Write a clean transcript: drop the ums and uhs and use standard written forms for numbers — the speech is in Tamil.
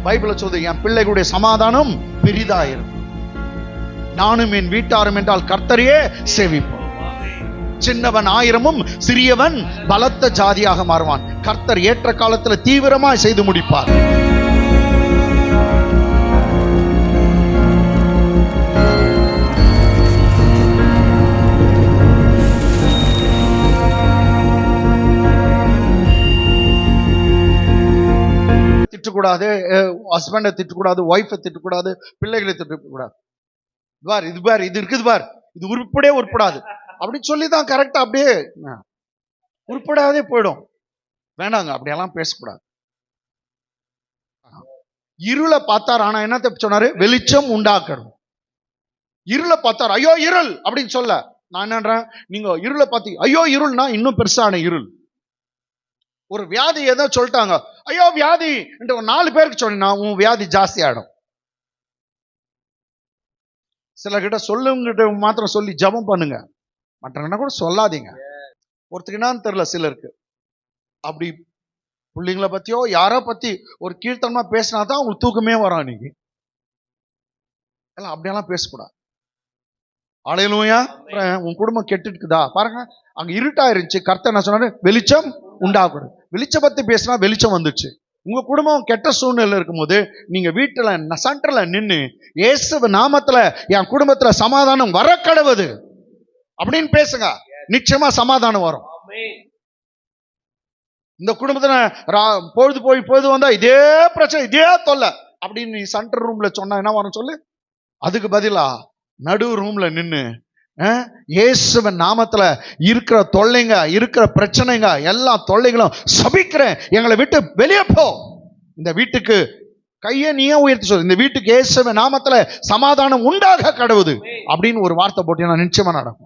பைபிளை சொல்லுது, என் பிள்ளைகளுடைய சமாதானம் பெரிதாயிருக்கும், நானும் என் வீட்டாரும் என்றால் கர்த்தரையே சேவிப்போம். சின்னவன் 1000 சிறியவன் பலத்த ஜாதியாக மாறுவான். கர்த்தர் ஏற்ற காலத்துல தீவிரமாய் செய்து முடிப்பார். திட்டக்கூடாது, ஹஸ்பண்டை திட்டக்கூடாது, ஒய்ஃபை திட்டக்கூடாது, பிள்ளைகளை திட்டக்கூடாது. இது பார், இது இருக்குது பார், இது உருப்படே உருப்படாது அப்படின்னு சொல்லிதான் கரெக்டா அப்படியே உருப்படாதே போயிடும். வேணாங்க, அப்படியெல்லாம் பேசக்கூடாது. இருளை பார்த்தார், ஆனா என்ன சொன்னாரு? வெளிச்சம் உண்டாக்கணும். இருளை பார்த்தார், ஐயோ இருள் அப்படின்னு சொல்ல. நான் என்னன்றேன், நீங்க இருளை பார்த்தி ஐயோ இருள்னா இன்னும் பெருசான இருள். ஒரு வியாதி ஏதோ சொல்லிட்டாங்க, ஐயோ வியாதி என்று 4 பேருக்கு சொன்னா உன் வியாதி ஜாஸ்தி ஆயிடும். சில கிட்ட சொல்லுங்கிட்ட மாத்திரம் சொல்லி ஜபம் பண்ணுங்க, மற்றவங்க கூட சொல்லாதீங்க. ஒருத்தருக்கு என்னன்னு தெரியல, சிலருக்கு அப்படி பிள்ளைங்களை பத்தியோ யாரோ பத்தி ஒரு கீர்த்தனமா பேசினா தான் உங்களுக்கு தூக்கமே வரும். இன்னைக்கு எல்லாம் அப்படியெல்லாம் பேசக்கூடாது. ஆலையிலுயா உன் குடும்பம் கெட்டுக்குதா பாருங்க, அங்க இருட்டா இருந்துச்சு, கர்த்தர் என்ன சொன்னாரு? வெளிச்சம் உண்டாகக்கூடாது. வெளிச்சம் பத்தி பேசினா வெளிச்சம் வந்துச்சு. உங்க குடும்பம் கெட்ட சூழ்நிலை இருக்கும்போது நீங்க வீட்டுல சென்டர்ல நின்று இயேசு நாமத்துல என் குடும்பத்துல சமாதானம் வர கடவுது அப்படின்னு பேசுங்க, நிச்சயமா சமாதானம் வரும். இந்த குடும்பத்துல பொழுது போய் பொழுது வந்தா இதே பிரச்சனை, இதே தொல்லை அப்படின்னு நீ சென்டர் ரூம்ல சொன்னா என்ன வரும் சொல்லு? அதுக்கு பதிலா நடு ரூம்ல நின்று இயேசுவின் நாமத்துல இருக்கிற தொல்லைங்க, இருக்கிற பிரச்சனைங்க, எல்லா தொல்லைகளும் சபிக்கிறேன், எங்களை விட்டு வெளியே போ, இந்த வீட்டுக்கு கையை நீயே உயர்த்தி சொல்லு, இந்த வீட்டுக்கு இயேசுவின் நாமத்துல சமாதானம் உண்டாக கடவுது அப்படின்னு ஒரு வார்த்தை போட்டீங்கன்னா நிச்சயமா நடக்கும்.